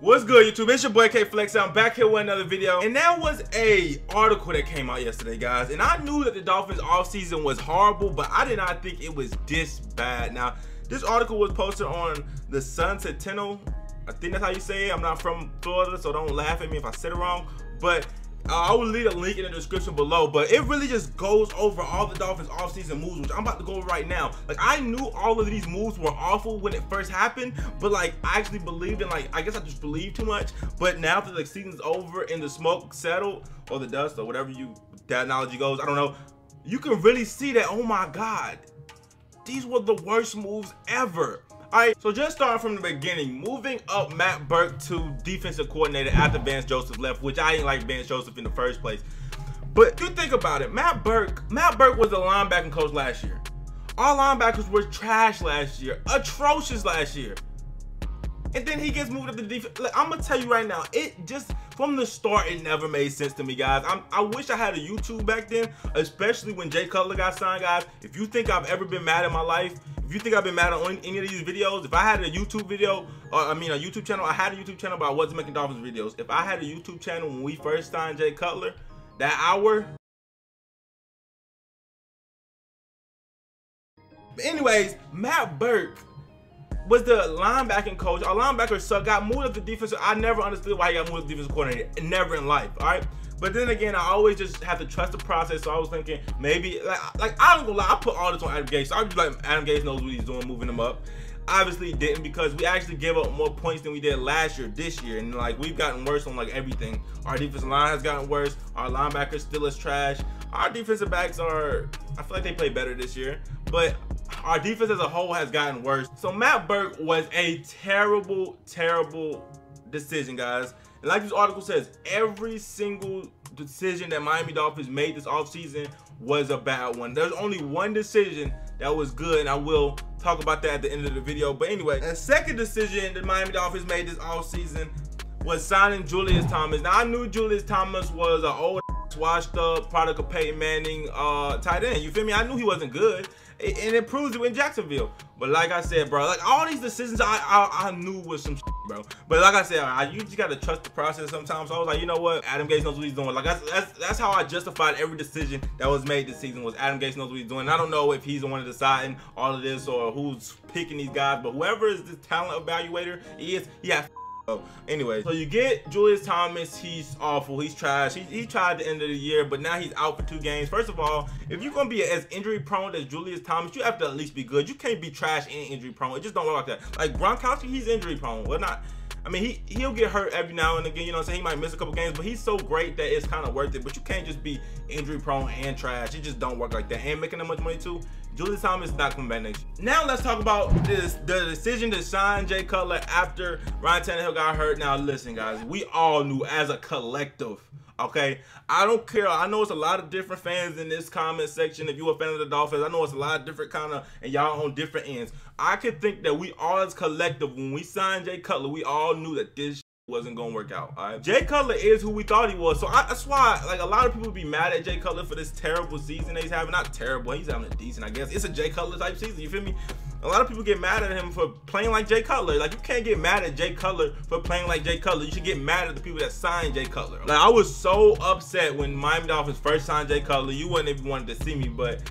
What's good, YouTube? It's your boy K Flex. I'm back here with another video, and there was a article that came out yesterday, guys. And I knew that the Dolphins offseason was horrible, but I did not think it was this bad. Now, this article was posted on the Sentinel. I think that's how you say it. I'm not from Florida, so don't laugh at me if I said it wrong. But I will leave a link in the description below, but it really just goes over all the Dolphins offseason moves, which I'm about to go over right now. Like, I knew all of these moves were awful when it first happened, but like, I actually believed in, like, I guess I just believed too much. But now that the season's over and the smoke settled, or the dust, or whatever that analogy goes, I don't know, you can really see that, oh my God, these were the worst moves ever. Alright, so just starting from the beginning, moving up Matt Bert to defensive coordinator after Vance Joseph left, which I ain't like Vance Joseph in the first place. But you think about it, Matt Bert was the linebacking coach last year. Our linebackers were trash last year, atrocious last year. And then he gets moved up to defense. Like, I'm gonna tell you right now, it just, from the start, it never made sense to me, guys. I wish I had a YouTube back then, especially when Jay Cutler got signed, guys. If you think I've ever been mad in my life, if you think I've been mad on any of these videos, if I had a YouTube video, or I mean a YouTube channel, I had a YouTube channel, but I wasn't making Dolphins videos. If I had a YouTube channel when we first signed Jay Cutler, that hour. But anyways, Matt Bert was the linebacking coach. Our linebackers got moved up to defensive. I never understood why he got moved up to defensive coordinator. Never in life, all right? But then again, I always just have to trust the process. So I was thinking maybe, like I don't gonna lie, I put all this on Adam Gase. So I was like, Adam Gase knows what he's doing, moving him up. Obviously, he didn't, because we actually gave up more points than we did last year, this year, and like we've gotten worse on like everything. Our defensive line has gotten worse. Our linebackers still is trash. Our defensive backs are, I feel like they play better this year, but our defense as a whole has gotten worse. So Matt Bert was a terrible, terrible decision, guys. And like this article says, every single decision that Miami Dolphins made this offseason was a bad one. There's only one decision that was good, and I will talk about that at the end of the video. But anyway, the second decision that Miami Dolphins made this offseason was signing Julius Thomas. Now, I knew Julius Thomas was an old, washed up product of Peyton Manning tight end. You feel me? I knew he wasn't good, and it proves it in Jacksonville. But like I said, bro, like all these decisions I knew was some shit, bro. But like I said, you just gotta trust the process sometimes. So I was like, you know what? Adam Gase knows what he's doing. Like that's how I justified every decision that was made this season, was Adam Gase knows what he's doing. And I don't know if he's the one deciding all of this or who's picking these guys, but whoever is the talent evaluator he has. Anyway, so you get Julius Thomas. He's awful. He's trash. He tried at the end of the year, but now he's out for 2 games. First of all, if you're gonna be as injury prone as Julius Thomas, you have to at least be good. You can't be trash and injury prone. It just don't work like that. Like Gronkowski, he's injury prone. Well, not. I mean, he'll get hurt every now and again, you know what I'm saying? He might miss a couple games, but he's so great that it's kind of worth it. But you can't just be injury prone and trash. It just don't work like that. And making that much money too. Julius Thomas is not coming back next year. Now let's talk about the decision to sign Jay Cutler after Ryan Tannehill got hurt. Now listen, guys, we all knew as a collective, okay? I don't care. I know it's a lot of different fans in this comment section. If you're a fan of the Dolphins, I know it's a lot of different kind of, and y'all on different ends. I could think that we all as collective, when we signed Jay Cutler, we all knew that this wasn't gonna work out. All right? Jay Cutler is who we thought he was. So that's why, like, a lot of people be mad at Jay Cutler for this terrible season that he's having. Not terrible, he's having a decent, I guess. It's a Jay Cutler type season, you feel me? A lot of people get mad at him for playing like Jay Cutler. Like, you can't get mad at Jay Cutler for playing like Jay Cutler. You should get mad at the people that signed Jay Cutler. Like, I was so upset when Miami Dolphins first signed Jay Cutler. You wouldn't even wanted to see me, but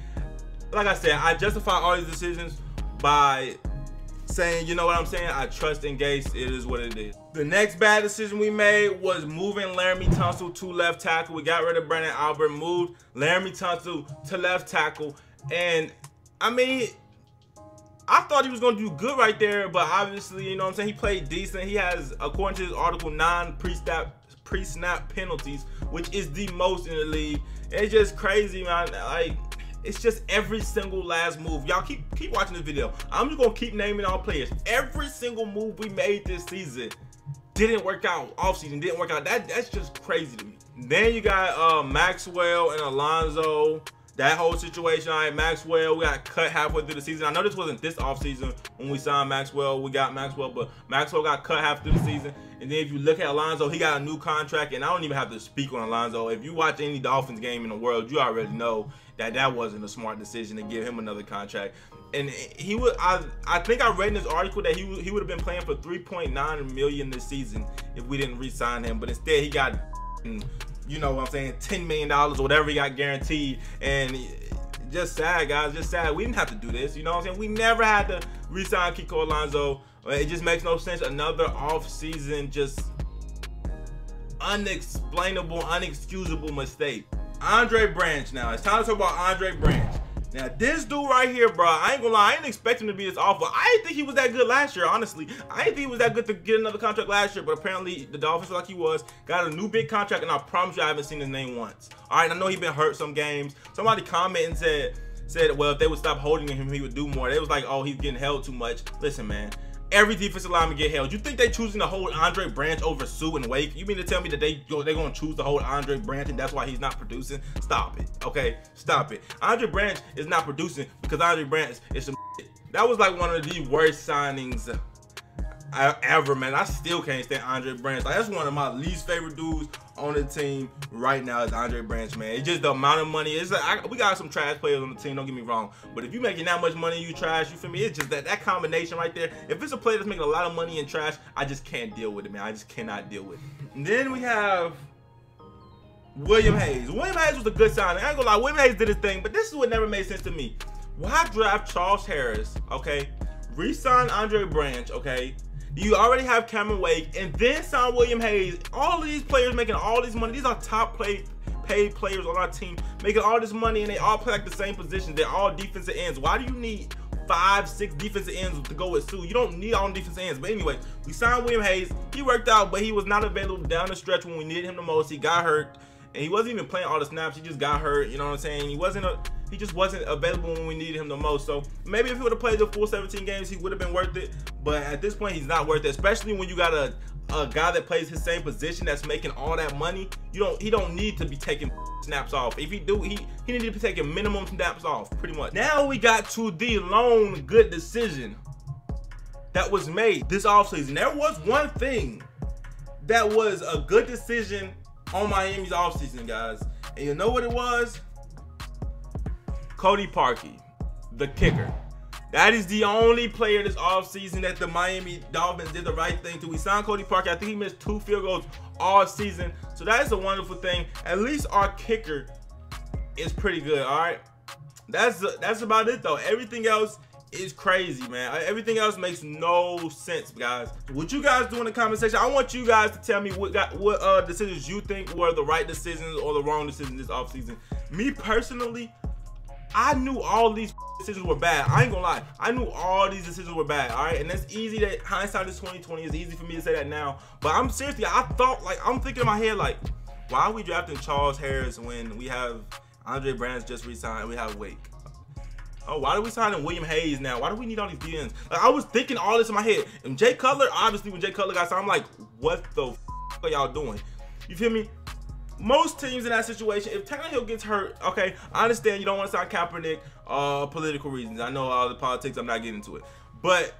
like I said, I justify all these decisions by saying, you know what I'm saying? I trust in Gase. It is what it is. The next bad decision we made was moving Laremy Tunsil to left tackle. We got rid of Brandon Albert, moved Laremy Tunsil to left tackle. And I mean, I thought he was going to do good right there, but obviously, you know what I'm saying, he played decent. He has, according to his article, 9 pre-snap penalties, which is the most in the league. It's just crazy, man. Like, it's just every single last move. Y'all keep watching this video. I'm just gonna keep naming all players. Every single move we made this season didn't work out. Offseason didn't work out. That's just crazy to me. Then you got Maxwell and Alonzo. that whole situation. All right, Maxwell, we got cut halfway through the season. I know this wasn't this offseason when we signed Maxwell. We got Maxwell, but Maxwell got cut half through the season. And then if you look at Alonzo, he got a new contract, and I don't even have to speak on Alonzo. If you watch any Dolphins game in the world, you already know that that wasn't a smart decision to give him another contract. And he would, I think I read in this article that he would have been playing for $3.9 million this season if we didn't re-sign him. But instead, he got, you know what I'm saying, $10 million or whatever he got guaranteed. And just sad, guys, just sad. We didn't have to do this, you know what I'm saying? We never had to re-sign Kiko Alonso. It just makes no sense. Another off-season, just unexplainable, unexcusable mistake. Andre Branch now. It's time to talk about Andre Branch. Now, this dude right here, bro, I ain't gonna lie, I didn't expect him to be this awful. I didn't think he was that good last year, honestly. I didn't think he was that good to get another contract last year, but apparently the Dolphins, like he was, got a new big contract, and I promise you I haven't seen his name once. All right, I know he's been hurt some games. Somebody commented and said, well, if they would stop holding him, he would do more. They was like, oh, he's getting held too much. Listen, man. Every defensive lineman get held. You think they choosing to hold Andre Branch over Sue and Wake? You mean to tell me that they're going to choose to hold Andre Branch and that's why he's not producing? Stop it, okay? Stop it. Andre Branch is not producing because Andre Branch is some shit. That was like one of the worst signings ever, man. I still can't stand Andre Branch. Like, that's one of my least favorite dudes on the team right now is Andre Branch, man. It's just the amount of money. It's like, we got some trash players on the team, don't get me wrong. But if you're making that much money, you trash, you feel me? It's just that combination right there. If it's a player that's making a lot of money and trash, I just can't deal with it, man. I just cannot deal with it. And then we have William Hayes. William Hayes was a good signing. I ain't gonna lie, William Hayes did his thing, but this is what never made sense to me. Why draft Charles Harris, okay? Re-sign Andre Branch, okay? You already have Cameron Wake, and then sign William Hayes. All of these players making all this money. These are top paid players on our team making all this money, and they all play like the same position. They're all defensive ends. Why do you need 5, 6 defensive ends to go with Sue? You don't need all defensive ends. But anyway, we signed William Hayes. He worked out, but he was not available down the stretch when we needed him the most. He got hurt, and he wasn't even playing all the snaps. He just got hurt. You know what I'm saying? He just wasn't available when we needed him the most. So maybe if he would have played the full 17 games, he would have been worth it. But at this point, he's not worth it, especially when you got a guy that plays his same position that's making all that money. He don't need to be taking snaps off. If he do, he need to be taking minimum snaps off, pretty much. Now we got to the lone good decision that was made this offseason. There was one thing that was a good decision on Miami's offseason, guys. And you know what it was? Cody Parkey, the kicker. That is the only player this offseason that the Miami Dolphins did the right thing to. We signed Cody Parkey. I think he missed 2 field goals all season. So that is a wonderful thing. At least our kicker is pretty good, all right? That's about it, though. Everything else is crazy, man. Everything else makes no sense, guys. What you guys do in the comment section, I want you guys to tell me what decisions you think were the right decisions or the wrong decisions this offseason. Me personally, I knew all these decisions were bad. I ain't gonna lie. I knew all these decisions were bad, all right? And that's easy. That hindsight is 20/20. It's easy for me to say that now. But I'm seriously, I'm thinking in my head, like, why are we drafting Charles Harris when we have Andre Branch just re-signed? We have Wake. Oh, why are we signing William Hayes now? Why do we need all these DNs? Like, I was thinking all this in my head. And Jay Cutler, obviously, when Jay Cutler got signed, I'm like, what the f are y'all doing? You feel me? Most teams in that situation, if Tannehill gets hurt, okay, I understand you don't want to sign Kaepernick, political reasons. I know all the politics, I'm not getting into it. But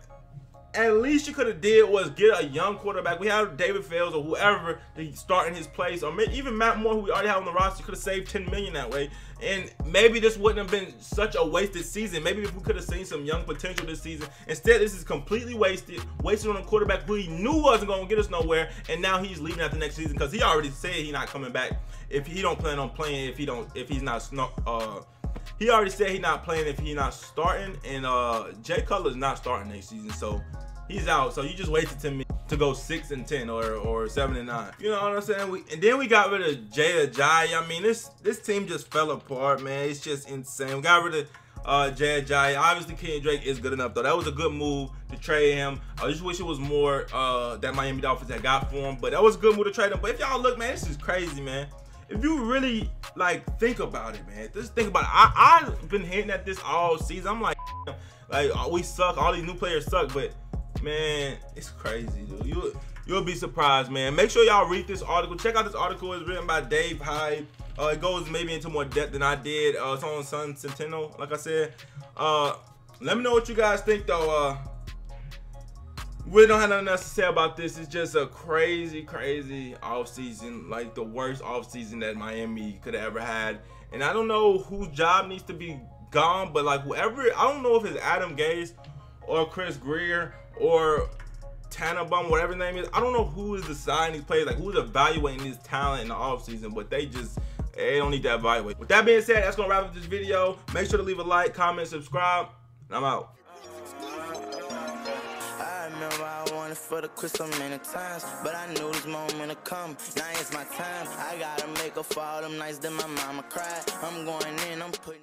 at least you could have did was get a young quarterback. We have David Fales or whoever to start in his place, or maybe even Matt Moore, who we already have on the roster. Could have saved $10 million that way, and maybe this wouldn't have been such a wasted season. Maybe if we could have seen some young potential this season. Instead, this is completely wasted on a quarterback who he knew wasn't going to get us nowhere, and now he's leaving after next season because he already said he's not coming back. If he don't plan on playing, he already said he's not playing if he's not starting, and Jay Cutler's not starting next season, so he's out. So you just wasted to go 6-10 or 7-9. You know what I'm saying? And then we got rid of Jay Ajayi. I mean, this team just fell apart, man. It's just insane. We got rid of Jay Ajayi. Obviously, Kenyan Drake is good enough, though. That was a good move to trade him. I just wish it was more that Miami Dolphins had got for him, but that was a good move to trade him. But if y'all look, man, this is crazy, man. If you really, like, think about it, man. Just think about it. I've been hitting at this all season. I'm like, we suck. All these new players suck, but man, it's crazy, dude. You'll be surprised, man. Make sure y'all read this article. Check out this article. It's written by Dave Hyde. It goes maybe into more depth than I did. It's on Sentinel, like I said. Let me know what you guys think, though. We don't have nothing else to say about this. It's just a crazy offseason, like the worst offseason that Miami could have ever had. And I don't know whose job needs to be gone, but like whoever, I don't know if it's Adam Gase or Chris Greer or Tannenbaum, whatever his name is. I don't know who is deciding these players, like who's evaluating his talent in the offseason, but they don't need to evaluate. With that being said, that's gonna wrap up this video. Make sure to leave a like, comment, subscribe, and I'm out. For the crystal many times, but I knew this moment to come. Now it's my time. I gotta make up for all them nights that my mama cried. I'm going in, I'm putting